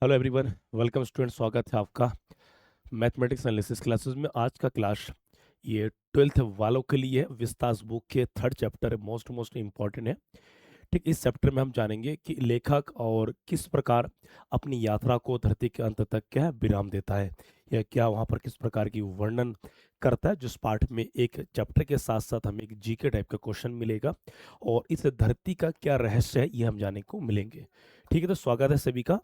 Hello everyone, welcome student. स्वागत है आपका मैथमेटिक्स एनालिसिस क्लासेस में। आज का क्लास ये 12th वालों के लिए विस्तास बुक के थर्ड चैप्टर मोस्ट इम्पॉर्टेंट है। ठीक, इस चैप्टर में हम जानेंगे कि लेखक और किस प्रकार अपनी यात्रा को धरती के अंत तक क्या है विराम देता है, या क्या वहाँ पर किस प्रकार की वर्णन करता है। जिस पार्ट में एक चैप्टर के साथ साथ हमें एक जीके टाइप का क्वेश्चन मिलेगा और इस धरती का क्या रहस्य है ये हम जानने को मिलेंगे। ठीक है, तो स्वागत है सभी का।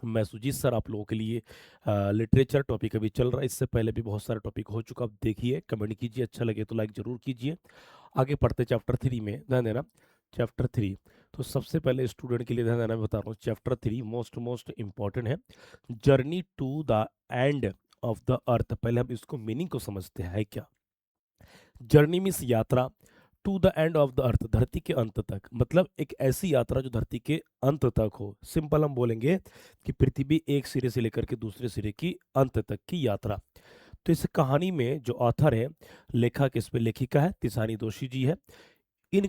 मैं सुजीत सर आप लोगों के लिए लिटरेचर टॉपिक अभी चल रहा है। इससे पहले भी बहुत सारा टॉपिक हो चुका, आप देखिए, कमेंट कीजिए, अच्छा लगे तो लाइक जरूर कीजिए। आगे पढ़ते चैप्टर 3 में, ध्यान देना। चैप्टर 3, तो सबसे पहले स्टूडेंट के लिए ध्यान देना, मैं बता रहा हूँ चैप्टर 3 मोस्ट इम्पॉर्टेंट है। Journey to the end of the earth. पहले हम इसको मीनिंग को समझते हैं, है क्या। जर्नी मीन्स यात्रा, to the end of the earth, धरती के अंत तक, मतलब एक ऐसी यात्रा जो धरती के अंत तक हो। सिंपल हम बोलेंगे कि पृथ्वी एक सिरे से लेकर के दूसरे सिरे की अंत तक की यात्रा। तो इस कहानी में जो ऑथर है, लेखक, इस पे लेखिका है तिसानी दोषी जी है। इस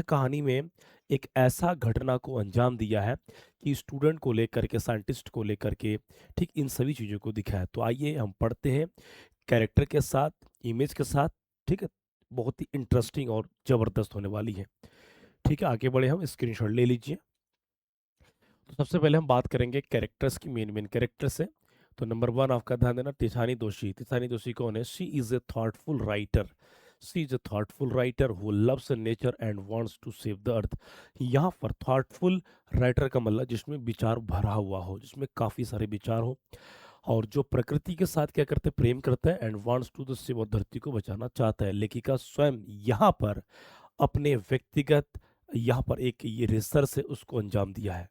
कहानी में एक ऐसा घटना को अंजाम दिया है कि स्टूडेंट को लेकर के, साइंटिस्ट को लेकर के, ठीक, इन सभी चीज़ों को दिखा है। तो आइए हम पढ़ते हैं कैरेक्टर के साथ, इमेज के साथ। ठीक है, बहुत ही इंटरेस्टिंग और जबरदस्त होने वाली है। ठीक है, आगे बढ़े, हम स्क्रीनशॉट ले लीजिए। तो सबसे पहले हम बात करेंगे कैरेक्टर्स की, मेन कैरेक्टर से। तो नंबर 1 आपका ध्यान देना, तिसानी दोषी। तिसानी दोषी कौन है? She is a thoughtful writer. She is a thoughtful writer who loves nature and wants to save the earth. यहाँ पर थॉटफुल राइटर का मतलब जिसमें विचार भरा हुआ हो, जिसमें काफी सारे विचार हो, और जो प्रकृति के साथ क्या करते हैं, प्रेम करता है, and wants to the save, धरती को बचाना चाहता है। लेखिका स्वयं यहाँ पर अपने व्यक्तिगत, यहाँ पर एक ये रिसर्च से उसको अंजाम दिया है।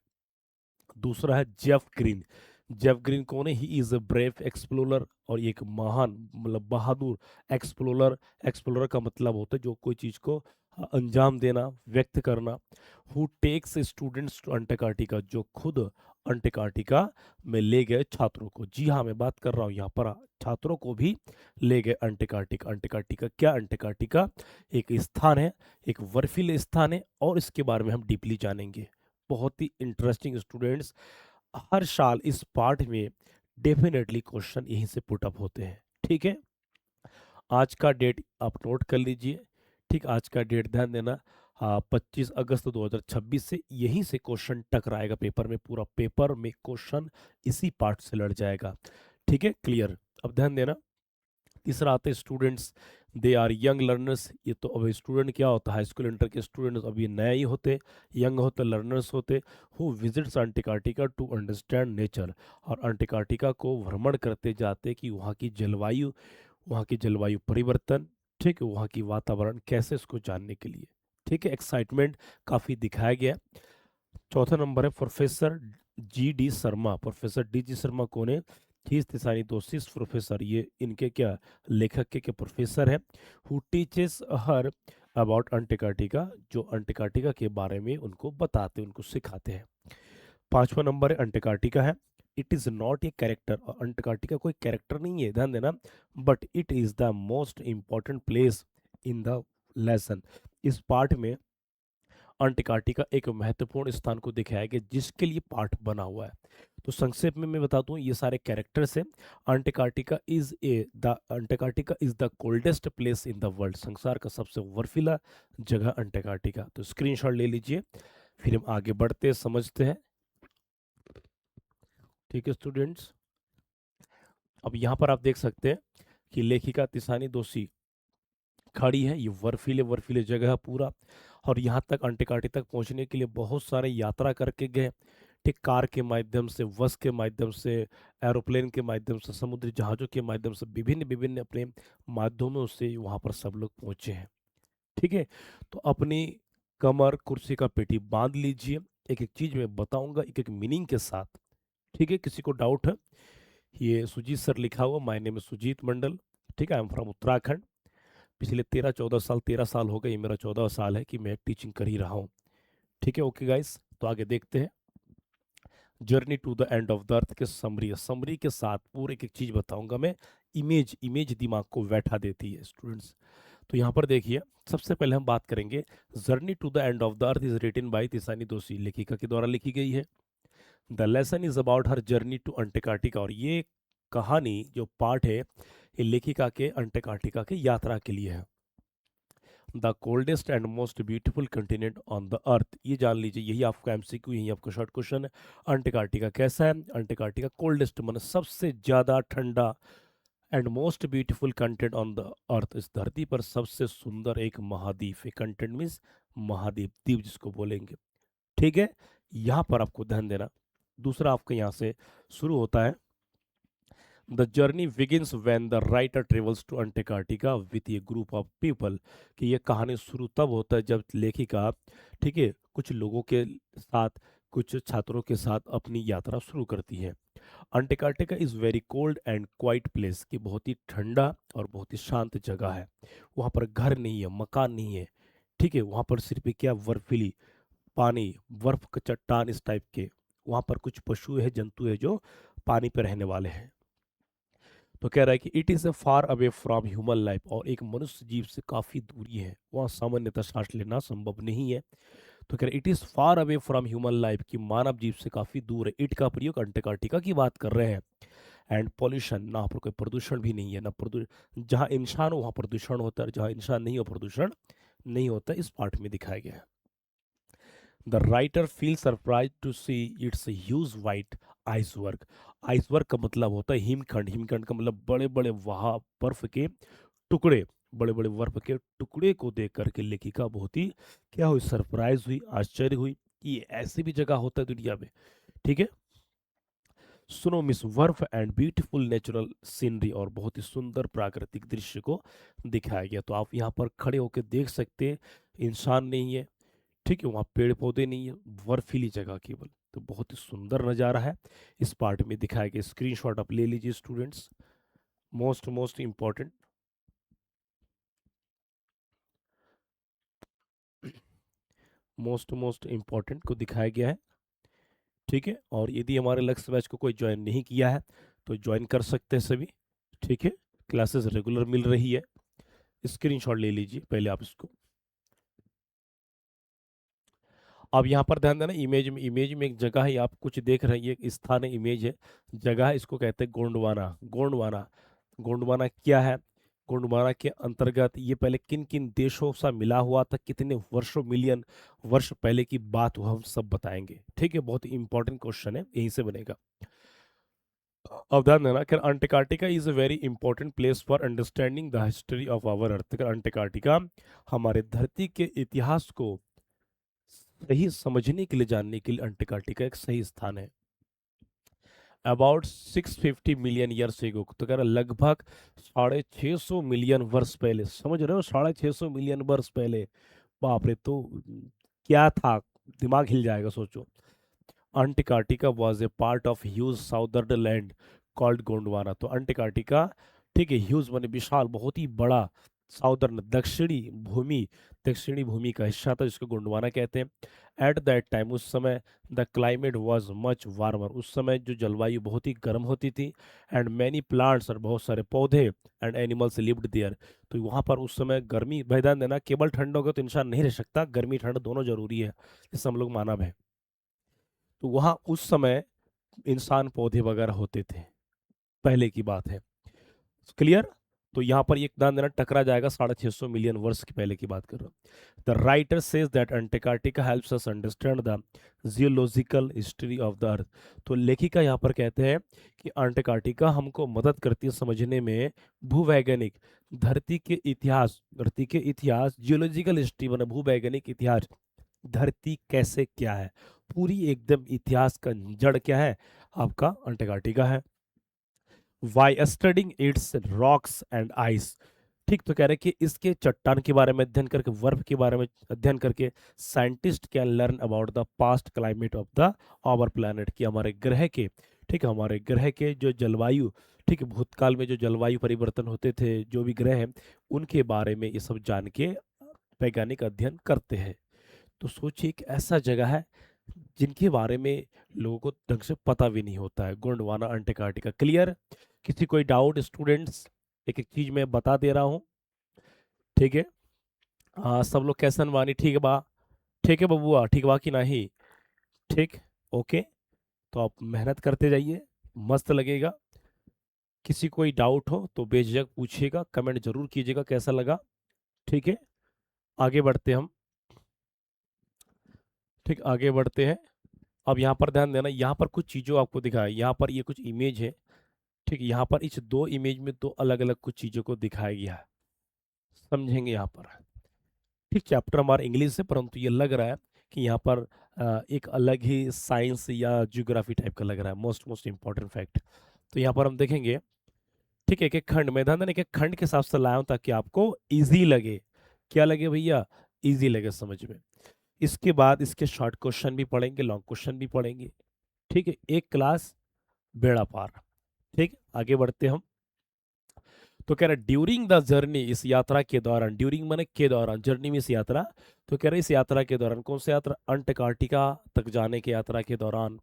दूसरा है जेफ ग्रीन। जेफ ग्रीन कौन है? He is a brave explorer, और ये एक महान, मतलब बहादुर एक्सप्लोरर। एक्सप्लोरर का मतलब होता है जो कोई चीज को अंजाम देना, व्यक्त करना। Who takes students to Antarctica, जो खुद अंटार्कटिका में ले गए छात्रों को। जी हाँ, मैं बात कर रहा हूँ यहाँ पर छात्रों को भी ले गए अंटार्कटिका। अंटार्कटिका क्या? अंटार्कटिका एक स्थान है, एक बर्फीले स्थान है, और इसके बारे में हम डीपली जानेंगे। बहुत ही इंटरेस्टिंग स्टूडेंट्स, हर साल इस पार्ट में डेफिनेटली क्वेश्चन यहीं से पुट अप होते हैं। ठीक है, आज का डेट आप नोट कर लीजिए। ठीक, आज का डेट ध्यान देना, 25 अगस्त 2026 से यहीं से क्वेश्चन टकराएगा पेपर में। पूरा पेपर में क्वेश्चन इसी पार्ट से लड़ जाएगा। ठीक है, क्लियर। अब ध्यान देना, तीसरा आते हैं students. They are young learners. ये तो अभी स्टूडेंट क्या होता है, हाई स्कूल इंटर के स्टूडेंट्स अभी नए ही होते, यंग होते, लर्नर्स होते। Who visits Antarctica to understand nature, और अंटार्कटिका को भ्रमण करते जाते कि वहाँ की जलवायु, वहाँ की जलवायु परिवर्तन, ठीक है, वहाँ की वातावरण कैसे, इसको जानने के लिए। ठीक है, एक्साइटमेंट काफ़ी दिखाया गया। चौथा नंबर है professor G D Sharma. Professor D G Sharma कौन है? ही इज तिसानी दोषी प्रोफेसर। ये इनके क्या, लेखक के प्रोफेसर हैं। Who teaches her about Antarctica, जो अंटार्कटिका के बारे में उनको बताते, उनको सिखाते हैं। पांचवा नंबर है अंटार्कटिका है। It is not a character. Antarctica कोई कैरेक्टर नहीं है, ध्यान देना, but it is the most important place in the lesson. इस पार्ट में अंटार्कटिका एक महत्वपूर्ण स्थान को दिखाया गया जिसके लिए पाठ बना हुआ है। तो संक्षेप में मैं बता दूं, ये सारे कैरेक्टर्स हैं। Antarctica is the coldest place in the world. संसार का सबसे बर्फीला जगह अंटार्कटिका। तो स्क्रीनशॉट ले लीजिए, फिर हम आगे बढ़ते हैं, समझते हैं। ठीक है स्टूडेंट्स, अब यहाँ पर आप देख सकते हैं कि लेखिका तिसानी दोषी खड़ी है। ये बर्फीले बर्फीले जगह है पूरा, और यहाँ तक अंटार्कटिका तक पहुँचने के लिए बहुत सारे यात्रा करके गए। ठीक, कार के माध्यम से, बस के माध्यम से, एरोप्लेन के माध्यम से, समुद्री जहाज़ों के माध्यम से, विभिन्न विभिन्न अपने माध्यमों से वहाँ पर सब लोग पहुँचे हैं। ठीक है, तो अपनी कमर कुर्सी का पेटी बांध लीजिए। एक एक चीज़ मैं बताऊंगा एक एक मीनिंग के साथ। ठीक है, किसी को डाउट है? ये सुजीत सर लिखा हुआ, माय नेम है सुजीत मंडल। ठीक है, आई एम फ्रॉम उत्तराखंड। पिछले 13-14 साल, 13 साल हो गए, ये मेरा 14 साल है कि मैं टीचिंग कर ही रहा हूँ। ठीक है, ओके गाइस, तो आगे देखते हैं। Journey to the end of the earth के समरी के साथ पूरे एक एक चीज बताऊंगा मैं। इमेज इमेज दिमाग को बैठा देती है स्टूडेंट्स। तो यहाँ पर देखिए, सबसे पहले हम बात करेंगे, journey to the end of the earth is written by Tishani Doshi, लेखिका के द्वारा लिखी गई है। The lesson is about her journey to Antarctica. और ये कहानी जो पाठ है ये लेखिका के अंटार्कटिका की यात्रा के लिए है। The coldest and most beautiful continent on the earth, ये जान लीजिए, यही आपका एमसीक्यू, यही आपका शॉर्ट क्वेश्चन है। अंटार्कटिका कैसा है? अंटार्कटिका कोल्डेस्ट मतलब सबसे ज़्यादा ठंडा, and most beautiful content on the earth, इस धरती पर सबसे सुंदर एक महाद्वीप है। कंटेंट मीन्स महाद्वीप, द्वीप जिसको बोलेंगे। ठीक है, यहाँ पर आपको ध्यान देना। दूसरा आपका यहाँ से शुरू होता है, the journey begins when the writer travels to Antarctica with a group of people, कि ये कहानी शुरू तब होता है जब लेखिका, ठीक है, कुछ लोगों के साथ, कुछ छात्रों के साथ अपनी यात्रा शुरू करती है। Antarctica is very cold and quite place, कि बहुत ही ठंडा और बहुत ही शांत जगह है। वहाँ पर घर नहीं है, मकान नहीं है, ठीक है, वहाँ पर सिर्फ क्या, बर्फीली पानी, बर्फ का चट्टान इस टाइप के। वहाँ पर कुछ पशु है, जंतु है जो पानी पर रहने वाले हैं। तो कह रहा है कि it is a far away from human life, और एक मनुष्य जीव से काफ़ी दूरी है, वहाँ सामान्यतः सांस लेना संभव नहीं है। तो कह रहे it is far away from human life, की मानव जीव से काफ़ी दूर है। इट का प्रयोग अंटार्कटिका की बात कर रहे हैं। एंड पॉल्यूशन, ना पर कोई प्रदूषण भी नहीं है, ना प्रदूषण, जहाँ इंसान हो वहाँ प्रदूषण होता है, जहाँ इंसान नहीं हो प्रदूषण नहीं होता, इस पार्ट में दिखाया गया है। The writer feel surprise to see its huge white icework. Icework का मतलब होता है हिमखंड, हिमखंड का मतलब बड़े बड़े वहाँ बर्फ के टुकड़े, बड़े बड़े बर्फ के टुकड़े को देख करके लेखिका बहुत ही क्या हुई, सरप्राइज हुई, आश्चर्य हुई कि ऐसी भी जगह होता है दुनिया में। ठीक है, सुनो मिस वर्फ एंड ब्यूटीफुल नेचुरल सीनरी, और बहुत ही सुंदर प्राकृतिक दृश्य को दिखाया गया। तो आप यहाँ पर खड़े होकर देख सकते हैं, इंसान नहीं है, ठीक है, वहाँ पेड़ पौधे नहीं है, बर्फीली जगह केवल। तो बहुत ही सुंदर नज़ारा है, इस पार्ट में दिखाया गया। स्क्रीनशॉट आप ले लीजिए students, most most important. Most important को दिखाया गया है। ठीक है, और यदि हमारे लक्ष्य बैच को कोई ज्वाइन नहीं किया है तो ज्वाइन कर सकते हैं सभी। ठीक है, क्लासेस रेगुलर मिल रही है। स्क्रीनशॉट ले लीजिए पहले आप इसको। अब यहाँ पर ध्यान देना, इमेज में एक जगह है, आप कुछ देख रहे हैं, ये एक स्थान है, इमेज है, जगह है, इसको कहते हैं गोंडवाना। गोंडवाना, गोंडवाना क्या है? गोंडवाना के अंतर्गत ये पहले किन किन देशों से मिला हुआ था, कितने वर्षों, मिलियन वर्ष पहले की बात वो हम सब बताएंगे। ठीक है, बहुत इंपॉर्टेंट क्वेश्चन है, यहीं से बनेगा। अब ध्यान देना कि Antarctica is a very important place for understanding the history of our earth. Antarctica हमारे धरती के इतिहास को सही समझने के लिए, जानने के लिए अंटार्कटिका एक सही स्थान है। अबाउट 650 मिलियन ईयर्स एगो, तो कह रहा लगभग 650 मिलियन वर्ष पहले, समझ रहे हो, 650 मिलियन वर्ष पहले, बाप रे, तो क्या था, दिमाग हिल जाएगा सोचो। Antarctica was a part of huge southern land called Gondwana. तो अंटार्कटिका, ठीक है, ह्यूज माने विशाल, बहुत ही बड़ा, साउदर्न दक्षिणी भूमि, दक्षिणी भूमि का हिस्सा था जिसको गोंडवाना कहते हैं। एट दैट टाइम, उस समय, the climate was much warmer, उस समय जो जलवायु बहुत ही गर्म होती थी। एंड मैनी प्लांट्स, और बहुत सारे पौधे, एंड एनिमल्स लिव्ड देयर। तो वहाँ पर उस समय गर्मी, मैदान देना, केवल ठंड होगा तो इंसान नहीं रह सकता, गर्मी ठंड दोनों जरूरी है, जिससे हम लोग मानव है। तो वहाँ उस समय इंसान पौधे वगैरह होते थे, पहले की बात है। क्लियर? तो यहाँ पर एक दान देना टकरा जाएगा, 650 मिलियन वर्ष की पहले की बात कर रहा हूँ। The writer says that Antarctica helps us understand the geological history of the अर्थ। तो लेखिका यहाँ पर कहते हैं कि अंटार्कटिका हमको मदद करती है समझने में भूवैज्ञानिक, धरती के इतिहास, जियोलॉजिकल हिस्ट्री माने भूवैज्ञानिक इतिहास, धरती कैसे क्या है, पूरी एकदम इतिहास का जड़ क्या है, आपका अंटार्कटिका है। By studying its rocks and ice, ठीक, तो कह रहे हैं कि इसके चट्टान के बारे में अध्ययन करके, बर्फ के बारे में अध्ययन करके, scientist can learn about the past climate of the our planet, कि हमारे ग्रह के, ठीक है, हमारे ग्रह के जो जलवायु, ठीक है, भूतकाल में जो जलवायु परिवर्तन होते थे, जो भी ग्रह हैं उनके बारे में ये सब जान के वैज्ञानिक अध्ययन करते हैं। तो सोचिए एक ऐसा जगह है जिनके बारे में लोगों को ढंग से पता भी नहीं होता है, गोंडवाना अंटार्कटिका। क्लियर? किसी कोई डाउट स्टूडेंट्स? एक एक चीज मैं बता दे रहा हूँ। ठीक है, हाँ, सब लोग कैसन बानी? ठीक है बा, ठीक है बबुआ, ठीक बा कि नहीं? ठीक, ओके। तो आप मेहनत करते जाइए, मस्त लगेगा। किसी कोई डाउट हो तो बेझिझक पूछिएगा, कमेंट जरूर कीजिएगा कैसा लगा। ठीक है, आगे बढ़ते हैं हम। ठीक, आगे बढ़ते हैं। अब यहाँ पर ध्यान देना, यहाँ पर कुछ चीज़ों आपको दिखाया, यहाँ पर ये कुछ इमेज है। ठीक है, यहाँ पर इस दो इमेज में दो अलग अलग कुछ चीज़ों को दिखाया गया है, समझेंगे यहाँ पर। ठीक, चैप्टर हमारा इंग्लिश है, परंतु ये लग रहा है कि यहाँ पर एक अलग ही साइंस या ज्योग्राफी टाइप का लग रहा है। मोस्ट मोस्ट इंपॉर्टेंट फैक्ट, तो यहाँ पर हम देखेंगे। ठीक है, एक एक खंड में ध्यान देना, एक एक खंड के हिसाब से लाया हूं ताकि आपको इजी लगे। क्या लगे भैया? इजी लगे समझ में। इसके बाद इसके शॉर्ट क्वेश्चन भी पढ़ेंगे, लॉन्ग क्वेश्चन भी पढ़ेंगे। ठीक है, एक क्लास बेड़ा पार। ठीक, आगे बढ़ते हम। तो कह रहा है ड्यूरिंग द जर्नी, इस यात्रा के दौरान, ड्यूरिंग माने के दौरान, जर्नी में इस यात्रा, तो कह रहे इस यात्रा के दौरान, कौन सा यात्रा? अंटार्कटिका तक जाने की यात्रा के दौरान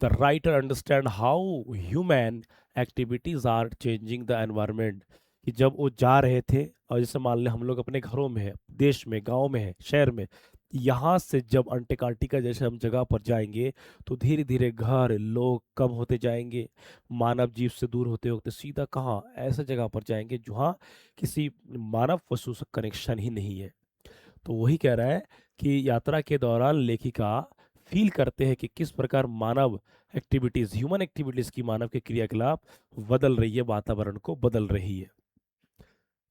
the writer understand how human activities are changing the environment. कि जब वो जा रहे थे, और जैसे मान लें हम लोग अपने घरों में है, देश में, गांव में है, शहर में, यहाँ से जब अंटार्कटिका जैसे हम जगह पर जाएंगे तो धीरे धीरे घर लोग कम होते जाएंगे, मानव जीव से दूर होते होते सीधा कहाँ, ऐसा जगह पर जाएंगे जहाँ किसी मानव पशु से कनेक्शन ही नहीं है। तो वही कह रहा है कि यात्रा के दौरान लेखिका फील करते हैं कि किस प्रकार मानव एक्टिविटीज, ह्यूमन एक्टिविटीज की, मानव के क्रियाकलाप बदल रही है, वातावरण को बदल रही है।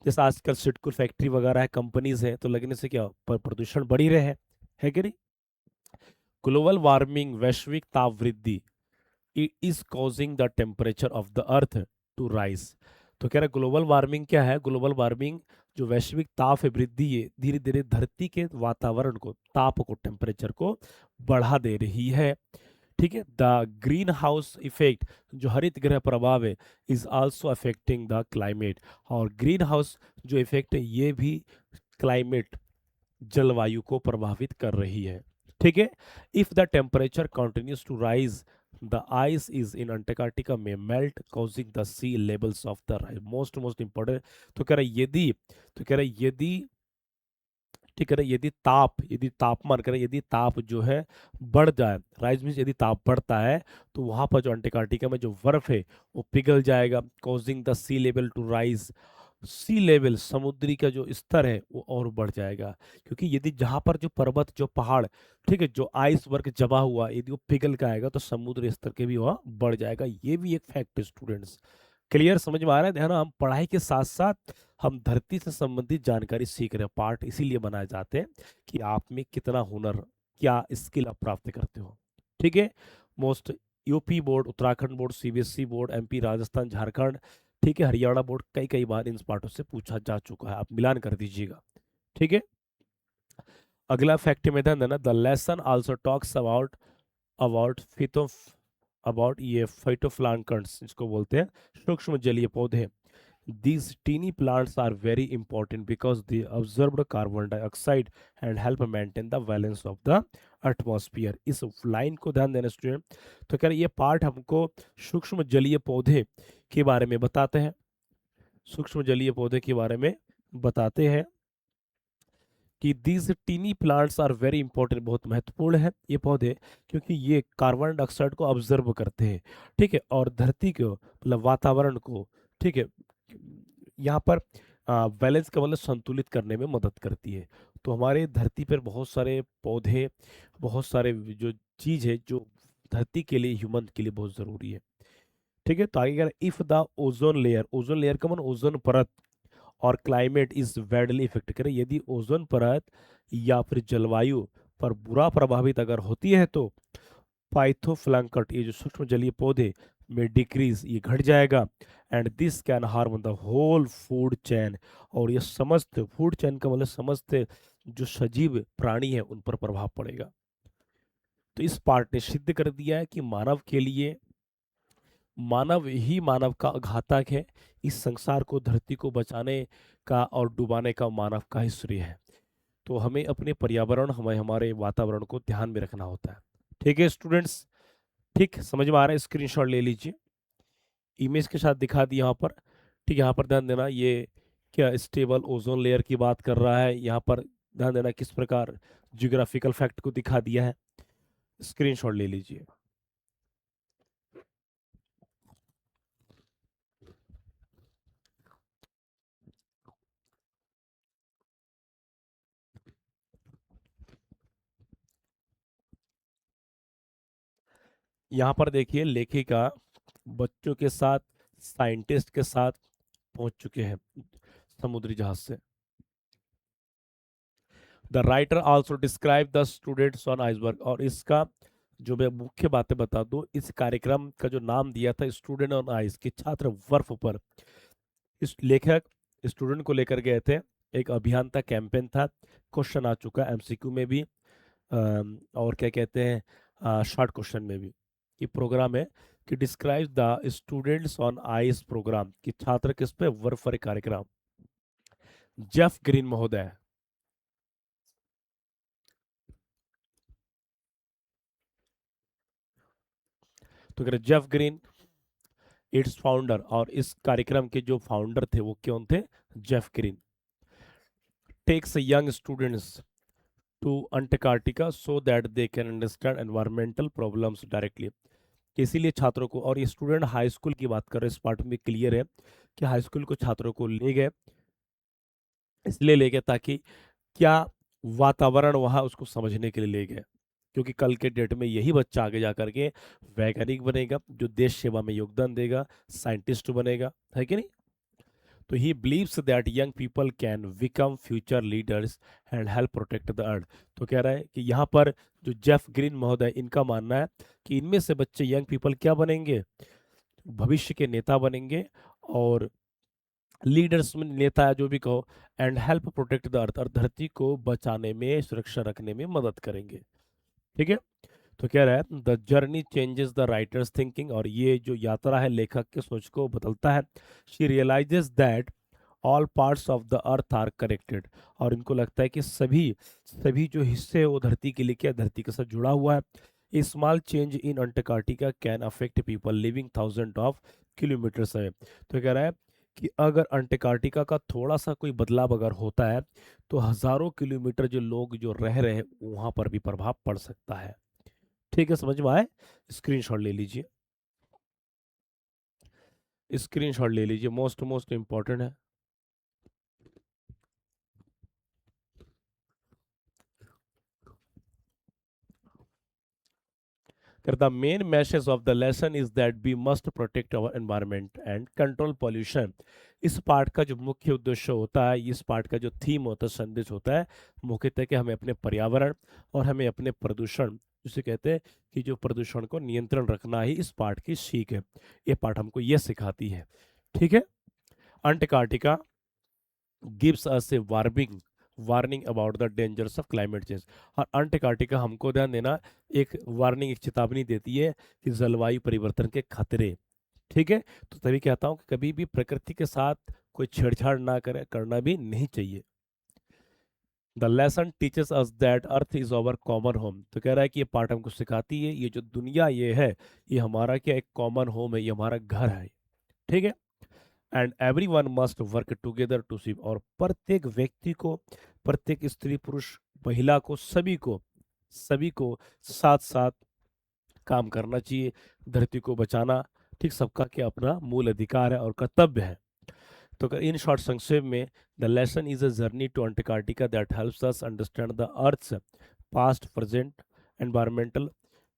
जैसे आजकल सिडकुल फैक्ट्री वगैरह है, कंपनीज है, तो लगने से क्या प्रदूषण बढ़ ही रहे हैं, है कि नहीं? ग्लोबल वार्मिंग, वैश्विक ताप वृद्धि, is causing the temperature of the earth to rise. तो कह रहा है ग्लोबल वार्मिंग क्या है? ग्लोबल वार्मिंग जो वैश्विक ताप है, वृद्धि है, धीरे धीरे धरती के वातावरण को, ताप को, टेम्परेचर को बढ़ा दे रही है। ठीक है, द ग्रीन हाउस इफेक्ट, जो हरित गृह प्रभाव है, is also affecting the climate. और ग्रीन हाउस जो इफेक्ट है ये भी क्लाइमेट, जलवायु को प्रभावित कर रही है। ठीक है, if the temperature continues to rise the ice is in Antarctica में melt causing the sea levels of the rise. Most most important, तो कह रहा है यदि, तो कह रहा है यदि, ठीक है ना, यदि ताप, यदि तापमान करें, यदि ताप जो है बढ़ जाए, राइज मीन्स यदि ताप बढ़ता है, तो वहां पर जो अंटार्कटिका में जो बर्फ है वो पिघल जाएगा, causing the sea level to rise. Sea level, समुद्री का जो स्तर है वो और बढ़ जाएगा, क्योंकि यदि जहां पर जो पर्वत, जो पहाड़, ठीक है, जो आइस वर्ग जमा हुआ, यदि वो पिघल के आएगा तो समुद्र स्तर के भी वहाँ बढ़ जाएगा। ये भी एक फैक्ट है स्टूडेंट्स। क्लियर, समझ में आ रहा है? ध्यान, हम पढ़ाई के साथ साथ हम धरती से संबंधित जानकारी सीख रहे हैं। पार्ट इसीलिए बनाए जाते हैं कि आप में कितना हुनर, क्या स्किल आप प्राप्त करते हो। ठीक है, most, UP board, Uttarakhand board, CBSE board, MP, Rajasthan, Jharkhand, ठीक है, हरियाणा बोर्ड, कई कई बार इन पार्टों से पूछा जा चुका है, आप मिलान कर दीजिएगा। ठीक है, अगला फैक्ट में ध्यान देना, the lesson also talks about about phyto about ये फाइटोप्लैंक्टन्स, इसको बोलते हैं सूक्ष्म जलीय पौधे। These teeny plants are very important because they absorb carbon dioxide and help maintain the balance of the atmosphere। इस लाइन को ध्यान देना स्टूडेंट। तो कह रहे ये पार्ट हमको सूक्ष्म जलीय पौधे के बारे में बताते हैं, सूक्ष्म जलीय पौधे के बारे में बताते हैं कि these tiny plants are very important, बहुत महत्वपूर्ण है ये पौधे, क्योंकि ये कार्बन डाइऑक्साइड को ऑब्जर्व करते हैं। ठीक है, और धरती को, मतलब वातावरण को, ठीक है, यहाँ पर बैलेंस का मतलब संतुलित करने में मदद करती है। तो हमारे धरती पर बहुत सारे पौधे, बहुत सारे जो चीज़ है जो धरती के लिए, ह्यूमन के लिए बहुत ज़रूरी है। ठीक है, तो आगे कह रहा है if the ozone layer, ozone layer का मतलब ओजोन परत, और क्लाइमेट इज बैडली इफेक्ट करे, यदि ओजोन परत या फिर जलवायु पर बुरा प्रभावित अगर होती है तो पाइथोप्लैंक्टन, ये जो सूक्ष्म जलीय पौधे में डिक्रीज, ये घट जाएगा। And this can harm the whole food chain, और ये समस्त फूड चैन का मतलब समस्त जो सजीव प्राणी है उन पर प्रभाव पड़ेगा। तो इस पार्ट ने सिद्ध कर दिया है कि मानव के लिए, मानव ही मानव का घातक है। इस संसार को, धरती को बचाने का और डुबाने का मानव का ही श्रेय है। तो हमें अपने पर्यावरण, हमें हमारे वातावरण को ध्यान में रखना होता है। ठीक है स्टूडेंट्स, ठीक समझ में आ रहा है? स्क्रीनशॉट ले लीजिए, इमेज के साथ दिखा दी यहाँ पर। ठीक, यहाँ पर ध्यान देना, ये क्या स्टेबल ओजोन लेयर की बात कर रहा है। यहाँ पर ध्यान देना किस प्रकार जियोग्राफिकल फैक्ट को दिखा दिया है। स्क्रीनशॉट ले लीजिए। यहाँ पर देखिए लेखिका बच्चों के साथ साइंटिस्ट के साथ पहुंच चुके हैं समुद्री जहाज से। The writer also describe the students on iceberg, और इसका जो मैं मुख्य बातें बता दूं, इस कार्यक्रम का जो नाम दिया था स्टूडेंट ऑन आइस, कि छात्र बर्फ पर। इस लेखक स्टूडेंट को लेकर गए थे, एक अभियान था, कैंपेन था, क्वेश्चन आ चुका एमसीक्यू में भी, और क्या कहते हैं शॉर्ट क्वेश्चन में भी। ये प्रोग्राम है कि describe the students on ice program, कि छात्र किस पे, बर्फ पर कार्यक्रम। जेफ ग्रीन महोदय, तो कह रहे जेफ ग्रीन इट्स फाउंडर, और इस कार्यक्रम के जो फाउंडर थे वो कौन थे, Jeff Green. Takes young students to Antarctica so that they can understand environmental problems directly. इसीलिए छात्रों को, और ये स्टूडेंट हाई स्कूल की बात कर रहे हैं, इस पार्ट में क्लियर है कि हाई स्कूल को छात्रों को ले गए, इसलिए ले गए ताकि क्या वातावरण वहाँ उसको समझने के लिए ले गए, क्योंकि कल के डेट में यही बच्चा आगे जा करके वैज्ञानिक बनेगा, जो देश सेवा में योगदान देगा, साइंटिस्ट बनेगा, है कि नहीं। तो he believes that young people can become future leaders and help protect the earth. तो कह रहा है कि यहाँ पर जो जेफ ग्रीन महोदय, इनका मानना है कि इनमें से बच्चे, यंग पीपल, क्या बनेंगे, भविष्य के नेता बनेंगे, और लीडर्स में नेता है जो भी कहो, and help protect the earth, और धरती को बचाने में, सुरक्षा रखने में मदद करेंगे। ठीक है। तो कह रहा है the journey changes the writers thinking, और ये जो यात्रा है लेखक के सोच को बदलता है। She realizes that all parts of the earth are connected, और इनको लगता है कि सभी सभी जो हिस्से हैं वो धरती के लिए, क्या धरती के साथ जुड़ा हुआ है। A small change in Antarctica can affect people living thousand of kilometres है। तो कह रहा है कि अगर अंटार्कटिका का थोड़ा सा कोई बदलाव अगर होता है, तो हजारों किलोमीटर जो लोग जो रह रहे हैं वहां पर भी प्रभाव पड़ सकता है। ठीक है, समझ में आए। स्क्रीनशॉट ले लीजिए, स्क्रीनशॉट ले लीजिए, मोस्ट मोस्ट इंपॉर्टेंट है। The main message of the lesson is that we must protect our environment and control pollution। इस पाठ का जो मुख्य उद्देश्य होता है, इस पाठ का जो थीम होता है, संदेश होता है, मुख्यतः कि हमें अपने पर्यावरण और हमें अपने प्रदूषण, जिसे कहते हैं कि जो प्रदूषण को नियंत्रण रखना ही इस पाठ की सीख है। ये पाठ हमको ये सिखाती है। ठीक है। Antarctica gives us a warning about the dangers of climate change. और अंटार्कटिका हमको ध्यान देना, एक वार्निंग, एक चेतावनी देती है कि जलवायु परिवर्तन के खतरे। ठीक है। तो तभी कहता हूँ कि कभी भी प्रकृति के साथ कोई छेड़छाड़ ना करे, करना भी नहीं चाहिए। The lesson teaches us that earth is our common home. तो कह रहा है कि ये पाठ हमको सिखाती है, ये जो दुनिया ये है, ये हमारा क्या, एक कॉमन होम है, ये हमारा घर है। ठीक है। And every one must work together to save, और प्रत्येक व्यक्ति को, प्रत्येक स्त्री पुरुष महिला को, सभी को साथ साथ काम करना चाहिए, धरती को बचाना। ठीक, सबका क्या अपना मूल अधिकार है और कर्तव्य है। तो इन शॉर्ट, संक्षेप में, the lesson is a journey to Antarctica that helps us understand the earth's past, present, environmental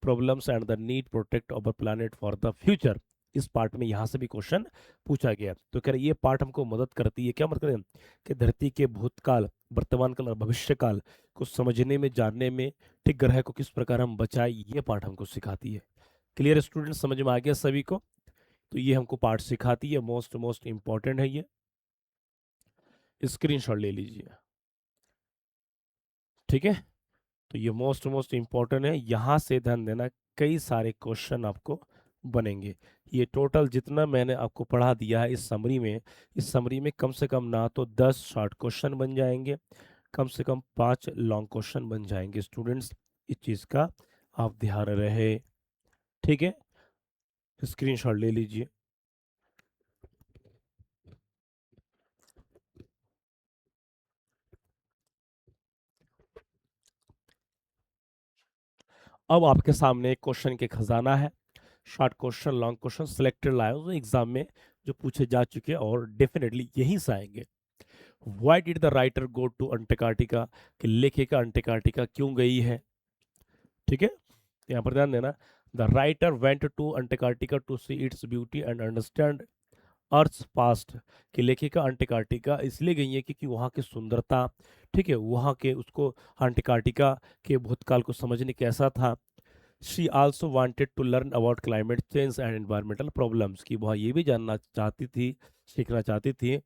problems and the need protect our planet for the future. इस पार्ट में यहाँ से भी क्वेश्चन पूछा गया। तो कह रहे ये पार्ट हमको मदद करती है, क्या मदद करें, कि धरती के भूतकाल, वर्तमान काल और भविष्य काल को समझने में, जानने में, ठीक, ग्रह को किस प्रकार हम बचाए, ये पार्ट हमको सिखाती है। क्लियर स्टूडेंट, समझ में आ गया सभी को। तो ये हमको पार्ट सिखाती है, मोस्ट मोस्ट इंपॉर्टेंट है ये। स्क्रीनशॉट ले लीजिए। ठीक है। तो ये मोस्ट मोस्ट इंपॉर्टेंट है, यहाँ से ध्यान देना, कई सारे क्वेश्चन आपको बनेंगे। ये टोटल जितना मैंने आपको पढ़ा दिया है इस समरी में, इस समरी में कम से कम ना तो 10 शॉर्ट क्वेश्चन बन जाएंगे, कम से कम 5 लॉन्ग क्वेश्चन बन जाएंगे। स्टूडेंट्स, इस चीज़ का आप ध्यान रहे। ठीक है। स्क्रीनशॉट ले लीजिए। अब आपके सामने एक क्वेश्चन के खजाना है, short question, long question selected लाए हो एग्जाम में, जो पूछे जा चुके हैं और डेफिनेटली यहीं से आएंगे। Why did the writer go to Antarctica, कि लेखिका अंटार्कटिका क्यों गई है। ठीक है। यहाँ पर ध्यान देना, the writer went to Antarctica to see its beauty and understand earth past. कि लेखिका अंटार्कटिका इसलिए गई है क्योंकि वहाँ की सुंदरता, ठीक है, वहाँ के उसको अंटार्कटिका के भूतकाल को समझने कैसा था। She also wanted to learn about climate change and environmental problems. की वह ये भी जानना चाहती थी, सीखना चाहती थी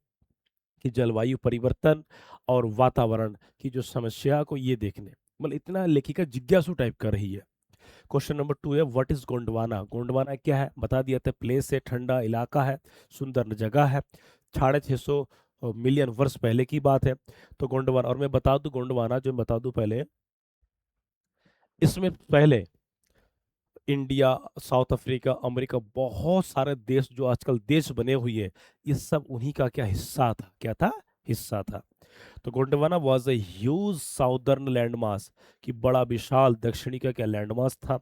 कि जलवायु परिवर्तन और वातावरण की जो समस्या को ये देखने, मतलब इतना लेखिका जिज्ञासु टाइप कर रही है। क्वेश्चन नंबर 2 है व्हाट इज गोंडवाना। गोंडवाना क्या है बता दिया था, प्लेस है, ठंडा इलाका है, सुंदर जगह है, 650 मिलियन वर्ष पहले की बात है। तो गोंडवाना, और मैं बता दूं गोंडवाना जो मैं बता दूं पहले, इसमें पहले इंडिया, साउथ अफ्रीका, अमेरिका, बहुत सारे देश जो आजकल देश बने हुए हैं, ये सब उन्हीं का क्या हिस्सा था, क्या था, हिस्सा था। तो Gondwana was a huge southern landmass, कि बड़ा विशाल दक्षिणी का क्या लैंडमास था।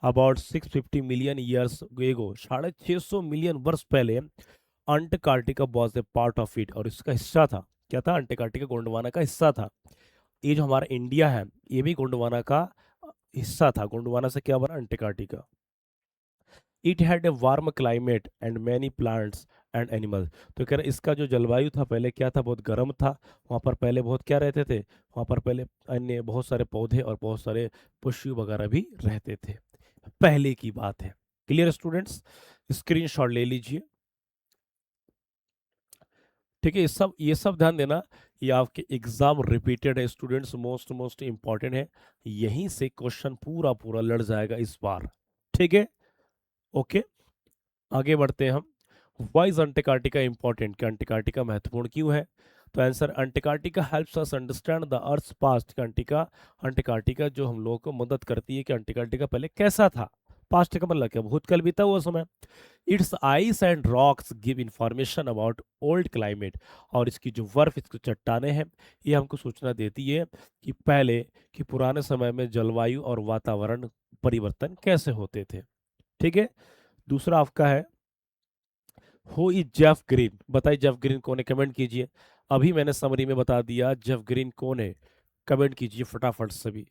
About 650 million years ago, 650 million वर्ष पहले Antarctica was a part of it, और इसका हिस्सा था, क्या था, अंटार्कटिका गोंडवाना का हिस्सा था। ये जो हमारा इंडिया है ये भी गोंडवाना का हिस्सा था। गोंडवाना से क्या बना, Antarctica. It had a warm climate and many plants and animals. तो कह रहे इसका जो जलवायु था पहले क्या था, बहुत गर्म था। वहाँ पर पहले बहुत क्या रहते थे, वहाँ पर पहले अन्य बहुत सारे पौधे और बहुत सारे पशु वगैरह भी रहते थे, पहले की बात है। क्लियर स्टूडेंट्स, स्क्रीनशॉट ले लीजिए, ठीक है। ये सब ध्यान देना, ये आपके एग्जाम रिपीटेड है स्टूडेंट्स, मोस्ट मोस्ट इंपॉर्टेंट है। यहीं से क्वेश्चन पूरा पूरा लड़ जाएगा इस बार, ठीक है। ओके, आगे बढ़ते हैं हम। वाई इज अंटार्कटिका इंपॉर्टेंट, कि अंटार्कटिका महत्वपूर्ण क्यों है। तो answer, Antarctica helps us understand the earth past. Antarctica जो हम लोगों को मदद करती है कि अंटार्कटिका पहले कैसा था। पास्ट का मतलब क्या, भूतकाल बीता हुआ समय। It's ice and rocks give information about old climate. और इसकी जो बर्फ, इसकी चट्टाने हैं, ये हमको सूचना देती है कि पहले, कि पुराने समय में जलवायु और वातावरण परिवर्तन कैसे होते थे, ठीक है। दूसरा आपका है, हु इज जेफ ग्रीन। बताइए जेफ ग्रीन कौन है, कमेंट कीजिए। अभी मैंने समरी में बता दिया जेफ ग्रीन कौन है, कमेंट कीजिए फटाफट सभी।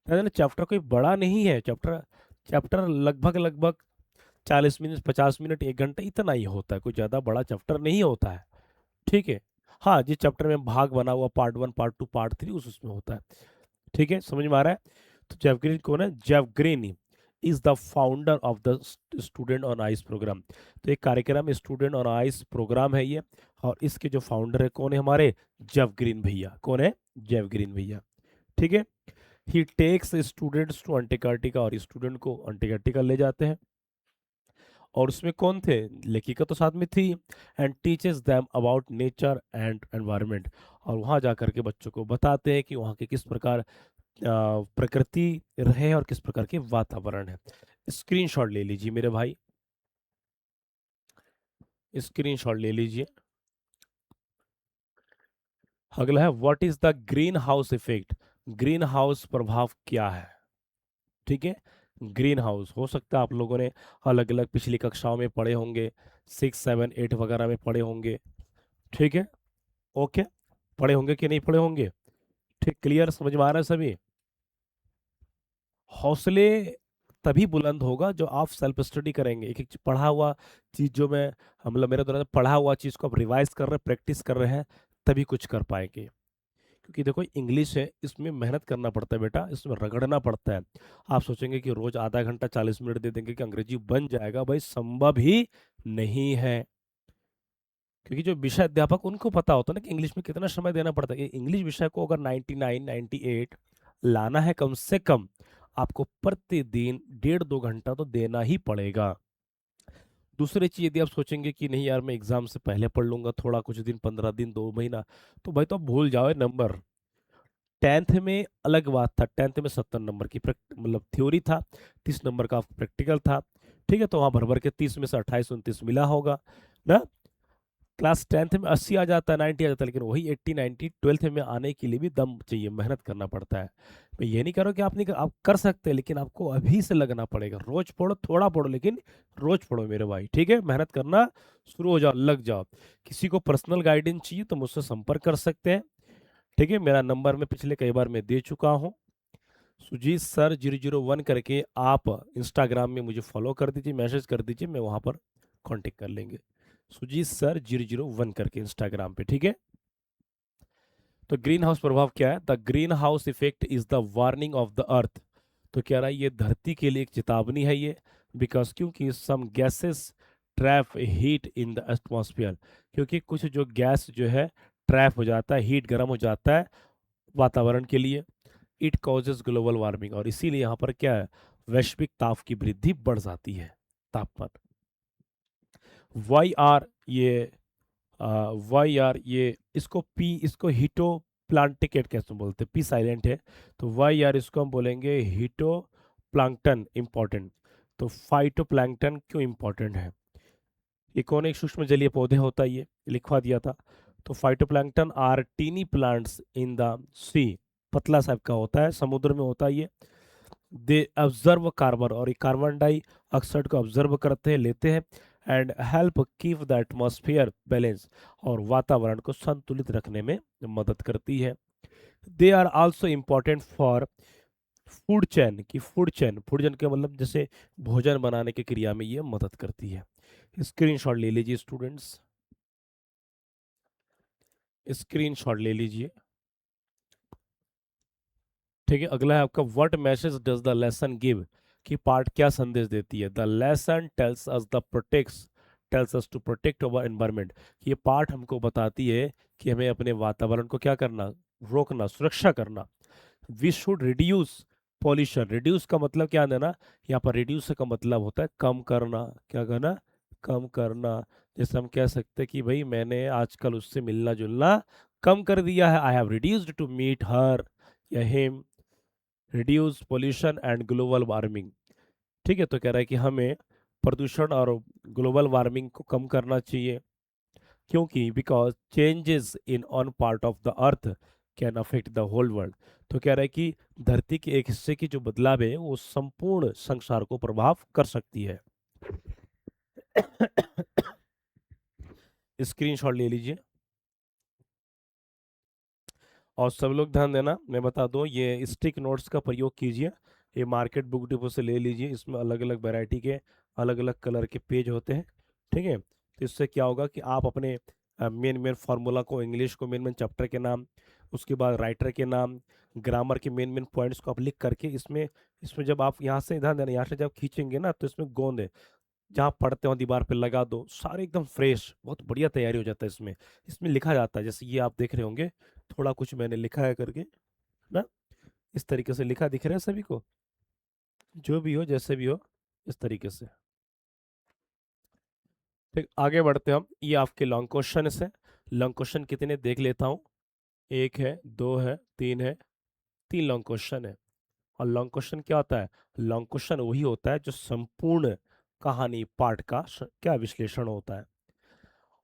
चैप्टर कोई बड़ा नहीं है, चैप्टर चैप्टर लगभग लगभग 40 मिनट, 50 मिनट, 1 घंटा इतना ही होता है, कोई ज़्यादा बड़ा चैप्टर नहीं होता है, ठीक है। हाँ, जिस चैप्टर में भाग बना हुआ, पार्ट 1, पार्ट 2, पार्ट 3, उसमें होता है, ठीक है, समझ में आ रहा है। तो जेफ ग्रीन कौन है, Jeff Green is the founder of the student on ice program. तो एक कार्यक्रम स्टूडेंट ऑन आइस प्रोग्राम है ये, और इसके जो फाउंडर है कौन है, हमारे जेफ ग्रीन भैया। कौन है, जेफ ग्रीन भैया, ठीक है। ही टेक्स स्टूडेंट्स टू अंटार्कटिका, और स्टूडेंट को अंटार्कटिका ले जाते हैं। और उसमें कौन थे, लेखिका तो साथ में थी। And teaches them about nature and environment, और वहाँ जा करके बच्चों को बताते हैं कि वहाँ के किस प्रकार प्रकृति रहे और किस प्रकार के वातावरण है। स्क्रीनशॉट ले लीजिए मेरे भाई, स्क्रीनशॉट ले लीजिए। अगला है what is the green house effect. Green house प्रभाव क्या है, ठीक है। ग्रीन हाउस हो सकता है आप लोगों ने अलग अलग पिछली कक्षाओं में पढ़े होंगे, 6, 7, 8 वगैरह में पढ़े होंगे, ठीक है। ओके, पढ़े होंगे कि नहीं पढ़े होंगे, ठीक, क्लियर, समझ में आ रहा है सभी। हौसले तभी बुलंद होगा जो आप सेल्फ स्टडी करेंगे, एक एक पढ़ा हुआ चीज जो मैं, मतलब मेरे द्वारा पढ़ा हुआ चीज को आप रिवाइज कर रहे हैं, प्रैक्टिस कर रहे हैं, तभी कुछ कर पाएंगे। क्योंकि देखो इंग्लिश है, इसमें मेहनत करना पड़ता है बेटा, इसमें रगड़ना पड़ता है। आप सोचेंगे कि रोज आधा घंटा 40 मिनट दे देंगे कि अंग्रेजी बन जाएगा, भाई संभव ही नहीं है। क्योंकि जो विषय अध्यापक, उनको पता होता है ना कि इंग्लिश में कितना समय देना पड़ता है। इंग्लिश विषय को अगर 99, 98 लाना है कम से कम, आपको प्रतिदिन 1.5-2 घंटा तो देना ही पड़ेगा। दूसरी चीज, यदि आप सोचेंगे कि नहीं यार मैं एग्जाम से पहले पढ़ लूंगा थोड़ा, कुछ दिन, 15 दिन, 2 महीना, तो भाई तो आप भूल जाओ नंबर। 10th में अलग बात था, 10th में 70 नंबर की मतलब थ्योरी था, 30 नंबर का प्रैक्टिकल था, ठीक है। तो वहाँ भर भर के 30 में से 28-29 मिला होगा ना। क्लास 10th में 80 आ जाता है, 90 आ जाता है, लेकिन वही 80-90 12th में आने के लिए भी दम चाहिए, मेहनत करना पड़ता है। मैं ये नहीं कह रहा हूँ कि आप नहीं आप कर सकते हैं, लेकिन आपको अभी से लगना पड़ेगा। रोज पढ़ो, थोड़ा पढ़ो, लेकिन रोज पढ़ो मेरे भाई, ठीक है। मेहनत करना शुरू हो जाओ, लग जाओ। किसी को पर्सनल गाइडेंस चाहिए तो मुझसे संपर्क कर सकते हैं, ठीक है। मेरा नंबर मैं पिछले कई बार मैं दे चुका हूँ, सुजीत सर 001 करके आप इंस्टाग्राम में मुझे फॉलो कर दीजिए, मैसेज कर दीजिए, मैं वहां पर कांटेक्ट कर लेंगे। सुजीत सर 001 करके इंस्टाग्राम पे, ठीक है। तो ग्रीन हाउस प्रभाव क्या है? The green house effect is the warning of the अर्थ। तो कह रहा है ये धरती के लिए एक चेतावनी है ये, बिकॉज क्योंकि some gases trap heat in the atmosphere, क्योंकि कुछ जो गैस जो है ट्रैप हो जाता है, हीट गर्म हो जाता है वातावरण के लिए। इट कॉजेज ग्लोबल वार्मिंग, और इसीलिए यहाँ पर क्या है, वैश्विक ताप की वृद्धि बढ़ जाती है, तापमान। वाई आर ये वाई आर ये इसको पी, इसको हीटो प्लांटिकेट कैसे बोलते हैं, पी साइलेंट है, तो वाई आर इसको हम बोलेंगे हीटो प्लांक्टन इंपॉर्टेंट। तो फाइटो प्लांक्टन क्यों इंपॉर्टेंट है? ये कौन एक सूक्ष्म जलीय पौधे होता है, ये लिखवा दिया था। तो phytoplankton are tiny plants in the sea, पतला टाइप का होता है, समुद्र में होता है ये। दे ऑब्जर्व कार्बन, और ये कार्बन डाई ऑक्साइड को ऑब्जर्व करते हैं, लेते हैं, and help keep the atmosphere balance, और वातावरण को संतुलित रखने में मदद करती है। They are also important for food chain, की फूड चैन, फूड चैन का मतलब जैसे भोजन बनाने की क्रिया में ये मदद करती है। स्क्रीनशॉट ले लीजिए स्टूडेंट्स, स्क्रीनशॉट ले लीजिए, ठीक है। अगला है आपका, what message does the lesson give, कि पाठ क्या संदेश देती है? The lesson tells us the protects tells us to protect our environment. ये पाठ हमको बताती है कि हमें अपने वातावरण को क्या करना, रोकना, सुरक्षा करना। We should reduce pollution, reduce का मतलब क्या देना, यहाँ पर रिड्यूस का मतलब होता है कम करना, क्या करना, कम करना। जैसे हम कह सकते हैं कि भाई मैंने आजकल उससे मिलना जुलना कम कर दिया है, I have reduced to meet her या him. Reduce pollution and global warming, ठीक है। तो कह रहा है कि हमें प्रदूषण और ग्लोबल वार्मिंग को कम करना चाहिए, क्योंकि because changes in on part of the earth can affect the whole world. तो कह रहा है कि धरती के एक हिस्से की जो बदलाव है वो संपूर्ण संसार को प्रभाव कर सकती है। स्क्रीनशॉट ले लीजिए, और सब लोग ध्यान देना, मैं बता दूं ये स्टिक नोट्स का प्रयोग कीजिए। ये मार्केट बुक डिपो से ले लीजिए, इसमें अलग अलग वैरायटी के अलग अलग कलर के पेज होते हैं, ठीक है। तो इससे क्या होगा कि आप अपने मेन मेन फार्मूला को, इंग्लिश को मेन मेन चैप्टर के नाम, उसके बाद राइटर के नाम, ग्रामर के मेन मेन पॉइंट्स को आप लिख करके इसमें इसमें जब आप यहाँ से, ध्यान देना, यहाँ से जब खींचेंगे ना, तो इसमें गोंद है, जहाँ पढ़ते हो दीवार पे लगा दो, सारे एकदम फ्रेश, बहुत बढ़िया तैयारी हो जाता है इसमें। इसमें लिखा जाता है, जैसे ये आप देख रहे होंगे, थोड़ा कुछ मैंने लिखा है करके ना, इस तरीके से लिखा दिख रहा है सभी को, जो भी हो जैसे भी हो, इस तरीके से। ठीक, आगे बढ़ते हैं हम। ये आपके लॉन्ग क्वेश्चन है। लॉन्ग क्वेश्चन कितने देख लेता हूँ, एक है, दो है, तीन है, तीन लॉन्ग क्वेश्चन है। और लॉन्ग क्वेश्चन क्या होता है? लॉन्ग क्वेश्चन वही होता है जो संपूर्ण कहानी पाठ का क्या विश्लेषण होता है।